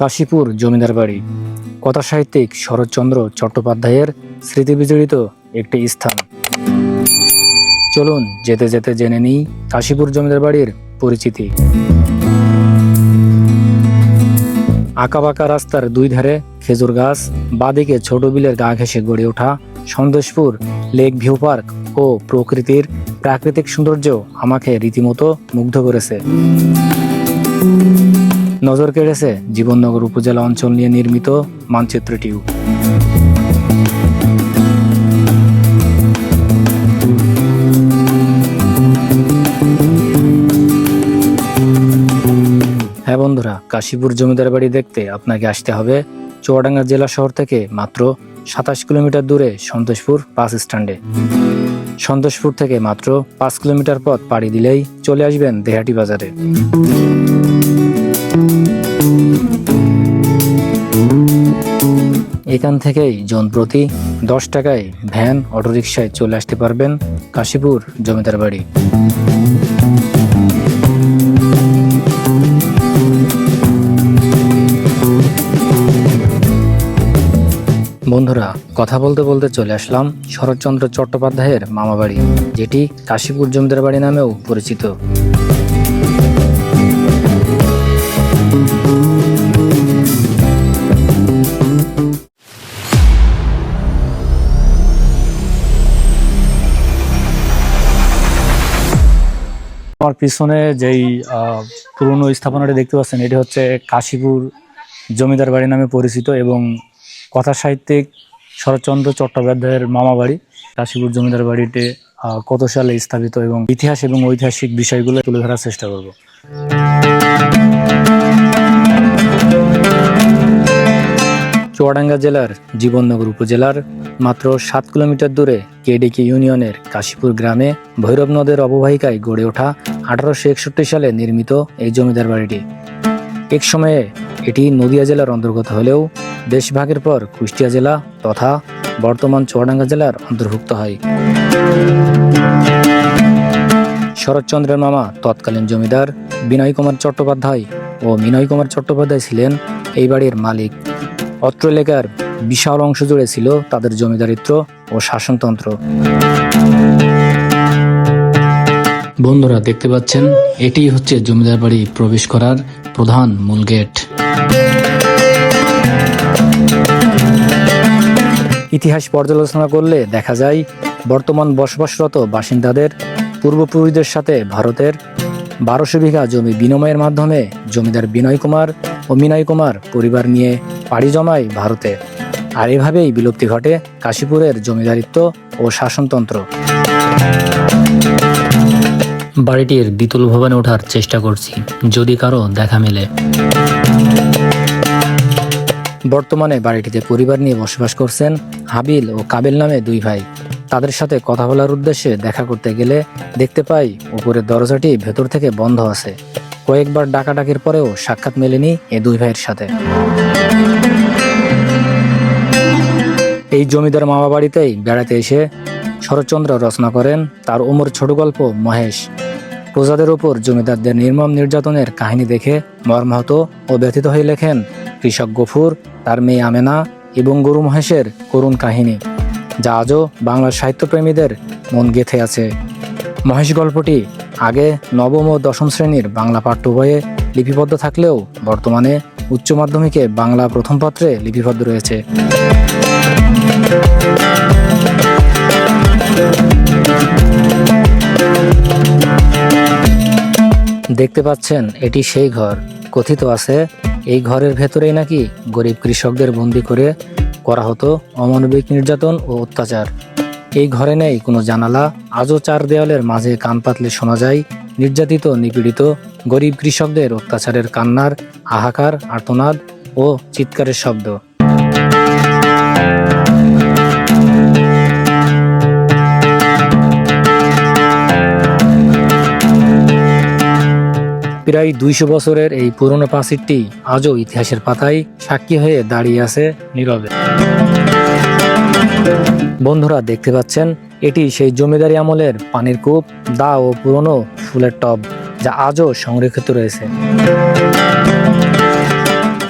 কাশীপুর জমিদার বাড়ি কথা সাহিত্যিক শরৎচন্দ্র চট্টোপাধ্যায়ের স্মৃতিবিজড়িত একটি স্থান। চলুন যেতে যেতে জেনে নিই কাশীপুর জমিদার বাড়ির পরিচিতি। আঁকাবাঁকা রাস্তার দুই ধারে খেজুর গাছ, বাঁদিকে ছোট বিলের গা ঘেঁষে গড়ে ওঠা সন্দেশপুর লেক ভিউ পার্ক ও প্রকৃতির প্রাকৃতিক সৌন্দর্য আমাকে রীতিমতো মুগ্ধ করেছে। নজর কেড়েছে জীবননগর উপজেলা অঞ্চল নিয়ে নির্মিত মানচিত্রটিও। হ্যাঁ বন্ধুরা, কাশীপুর জমিদার বাড়ি দেখতে আপনাকে আসতে হবে চুয়াডাঙ্গা জেলা শহর থেকে মাত্র 27 কিলোমিটার দূরে সন্তোষপুর বাস স্ট্যান্ডে। সন্তোষপুর থেকে মাত্র 5 কিলোমিটার পথ পাড়ি দিলেই চলে আসবেন দেহাটি বাজারে। এখান থেকেই জনপ্রতি 10 টাকায় ভ্যান অটোরিকশায় চলে আসতে পারবেন কাশীপুর জমিদার বাড়ি। বন্ধুরা, কথা বলতে বলতে চলে আসলাম শরৎচন্দ্র চট্টোপাধ্যায়ের মামাবাড়ি, যেটি কাশীপুর জমিদার বাড়ি নামেও পরিচিত। আমার পিছনে যেই পুরনো স্থাপনাটি দেখতে পাচ্ছেন, এটি হচ্ছে কাশীপুর জমিদার বাড়ি নামে পরিচিত এবং কথা সাহিত্যিক শরৎচন্দ্র চট্টোপাধ্যায়ের মামা বাড়ি। কাশীপুর জমিদার বাড়িতে কত সালে স্থাপিত এবং ইতিহাস এবং ঐতিহাসিক বিষয়গুলো তুলে ধরার চেষ্টা করব। চুয়াডাঙ্গা জেলার জীবননগর উপজেলার মাত্র 7 কিলোমিটার দূরে কেডিকি ইউনিয়নের কাশীপুর গ্রামে ভৈরব নদের অববাহিকায় গড়ে ওঠা 1861 সালে নির্মিত এই জমিদার বাড়িটি। এক সময়ে এটি নদিয়া জেলার অন্তর্গত হলেও দেশভাগের পর কুষ্টিয়া জেলা তথা বর্তমান চুয়াডাঙ্গা জেলার অন্তর্ভুক্ত হয়। শরৎচন্দ্রের মামা তৎকালীন জমিদার বিনয় কুমার চট্টোপাধ্যায় ও মিনয় কুমার চট্টোপাধ্যায় ছিলেন এই বাড়ির মালিক। অত্র এলাকার বিশাল অংশ জুড়ে ছিল তাদের জমিদারিত্ব ও শাসনতন্ত্র। বন্ধুরা দেখতে পাচ্ছেন, এটি হচ্ছে জমিদার বাড়ি প্রবেশ করার প্রধান মূল গেট। ইতিহাস পর্যালোচনা করলে দেখা যায় বর্তমান বসবাসরত বাসিন্দাদের পূর্বপুরুষদের সাথে ভারতের 1200 বিঘা জমি বিনিময়ের মাধ্যমে জমিদার বিনয় কুমার ও মিনয় কুমার পরিবার নিয়ে পাড়ি জমায় ভারতে। আর এভাবেই বিলুপ্তি ঘটে কাশীপুরের জমিদারিত্ব ও শাসনতন্ত্র। বাড়িটির দ্বিতল ভবনে ওঠার চেষ্টা করছি, যদি কারো দেখা মেলে। বর্তমানে বাড়িটিতে পরিবার নিয়ে বসবাস করছেন হাবিল ও কাবিল নামে দুই ভাই। তাদের সাথে কথা বলার উদ্দেশ্যে দেখা করতে গেলে দেখতে পাই উপরের দরজাটি ভেতর থেকে বন্ধ আছে। কয়েকবার ডাকাডাকির পরেও সাক্ষাৎ মেলেনি এ দুই ভাইয়ের সাথে। এই জমিদার মামা বাড়িতেই বেড়াতে এসে শরৎচন্দ্র রচনা করেন তার অমর ছোট গল্প মহেশ। প্রজাদের ওপর জমিদারদের নির্মম নির্যাতনের কাহিনী দেখে মর্মাহত ও ব্যথিত হয়ে লেখেন কৃষক গফুর, তার মেয়ে আমেনা এবং গরু মহেশের করুণ কাহিনী, যা আজও বাংলার সাহিত্যপ্রেমীদের মন গেঁথে আছে। মহেশ গল্পটি আগে নবম ও দশম শ্রেণীর বাংলা পাঠ্য বইয়ে লিপিবদ্ধ থাকলেও বর্তমানে উচ্চ মাধ্যমিকে বাংলা প্রথম পত্রে লিপিবদ্ধ রয়েছে। দেখতে পাচ্ছেন, এটি সেই ঘর। কথিত আছে এই ঘরের ভেতরেই নাকি গরিব কৃষকদের বন্দী করে করা হতো অমানবিক নির্যাতন ও অত্যাচার। এই ঘরে নেই কোনো জানালা, আজও 4 দেওয়ালের মাঝে কান পাতলে শোনা যায় নির্যাতিত নিপীড়িত গরিব কৃষকদের অত্যাচারের কান্নার হাহাকার, আর্তনাদ ও চিৎকারের শব্দ। প্রায় 200 বছরের এই পুরনো প্রাচীরটি আজও ইতিহাসের পাতায় সাক্ষী হয়ে দাঁড়িয়ে আছে নীরবে। বন্ধুরা দেখতে পাচ্ছেন, এটি সেই জমিদারি আমলের পানির কূপ, দা ও পুরনো ফুলের টব, যা আজও সংরক্ষিত রয়েছে।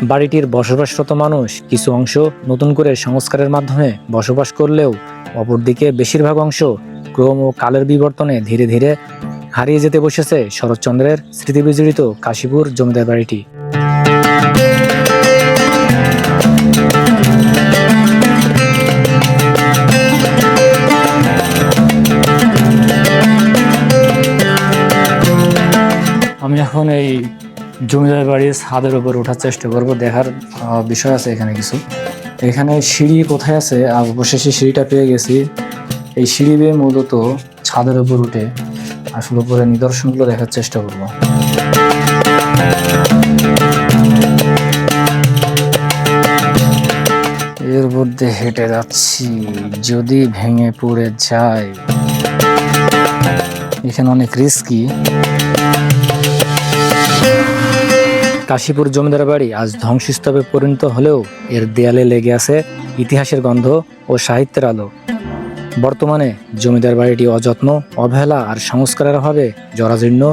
বাড়িটির বসবাসরত মানুষ কিছু অংশ নতুন করে সংস্কারের মাধ্যমে বসবাস করলেও অপরদিকে বেশিরভাগ অংশ ক্রম ও কালের বিবর্তনে ধীরে ধীরে হারিয়ে যেতে বসেছে শরৎচন্দ্রের স্মৃতিবিজড়িত কাশীপুর জমিদার বাড়িটি। আমি এখন এই জমিদার বাড়ির ছাদের উপর ওঠার চেষ্টা করবো, দেখার বিষয় আছে এখানে কিছু। এখানে সিঁড়ি কোথায় আছে, অবশেষে সিঁড়িটা পেয়ে গেছি। এই সিঁড়ি বেয়ে মূলত ছাদের উপর উঠে আসলে উপরে নিদর্শনগুলো দেখার চেষ্টা করব। এর মধ্যে হেঁটে যাচ্ছি, যদি ভেঙে পড়ে যায়। এখানে অনেক রিস্কি। কাশীপুর জমিদার বাড়ি আজ ধ্বংসস্তূপে পরিণত হলেও এর দেয়ালে লেগে আছে ইতিহাসের গন্ধ ও সাহিত্যের আলো। বর্তমানে জমিদার বাড়িটি অযত্ন, অবহেলা আর সংস্কারের অভাবে জরাজীর্ণ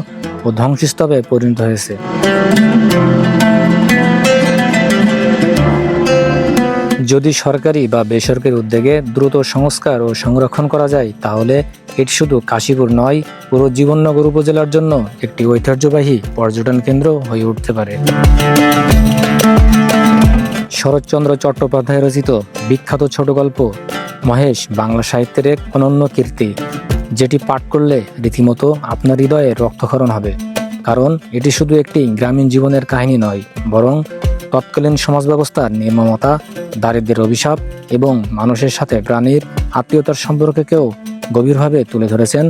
ও ধ্বংসস্তূপে পরিণত হয়েছে। যদি সরকারি বা বেসরকারি উদ্যোগে দ্রুত সংস্কার ও সংরক্ষণ করা যায়, তাহলে এটি শুধু কাশীপুর নয়, পুরো জীবননগর উপজেলার জন্য একটি ঐতিহ্যবাহী পর্যটন কেন্দ্র হয়ে উঠতে পারে। শরৎচন্দ্র চট্টোপাধ্যায় রচিত বিখ্যাত ছোট গল্প মহেশ বাংলা সাহিত্যের এক অনন্য কীর্তি, যেটি পাঠ করলে রীতিমতো আপনার হৃদয়ে রক্তক্ষরণ হবে। কারণ এটি শুধু একটি গ্রামীণ জীবনের কাহিনী নয়, বরং তৎকালীন সমাজ ব্যবস্থার নির্মমতা, দারিদ্র্যের অভিশাপ এবং মানুষের সাথে প্রাণীর আত্মীয়তার সম্পর্ককেও গভীরভাবে তুলে ধরেছেন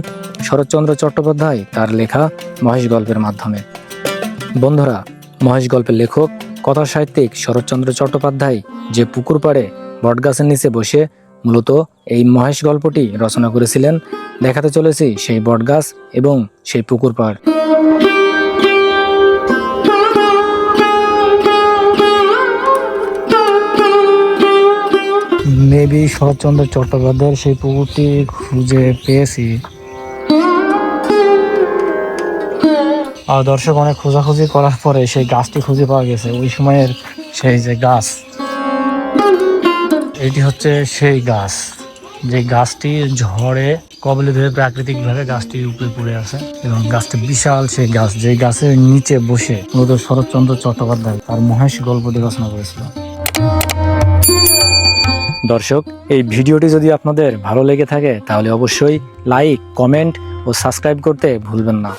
শরৎচন্দ্র চট্টোপাধ্যায় তার লেখা মহেশ গল্পের মাধ্যমে। বন্ধুরা, মহেশ গল্পের লেখক কথা সাহিত্যিক শরৎচন্দ্র চট্টোপাধ্যায় যে পুকুর পাড়ে বটগাছের নিচে বসে মূলত এই মহেশ গল্পটি রচনা করেছিলেন, দেখাতে চলেছি সেই বটগাছ এবং সেই পুকুর পাড়। মেবি শরৎচন্দ্র চট্টোপাধ্যায়ের সেই পুকুরটি খুঁজে পেয়েছি। আর দর্শক, অনেক খোঁজাখুঁজি করার পরে সেই গাছটি খুঁজে পাওয়া গেছে। ওই সময়ের সেই যে গাছ, এটি হচ্ছে সেই গাছ, যে গাছটি ঝড়ে কবলে ধরে প্রাকৃতিকভাবে গাছটি উপরে পড়ে আছে এবং গাছটি বিশাল সেই গাছ, যে গাছের নিচে বসে মূলত শরৎচন্দ্র চট্টোপাধ্যায় তার মহেশ গল্পটি রচনা করেছিল। দর্শক, এই ভিডিওটি যদি আপনাদের ভালো লেগে থাকে তাহলে অবশ্যই লাইক, কমেন্ট ও সাবস্ক্রাইব করতে ভুলবেন না।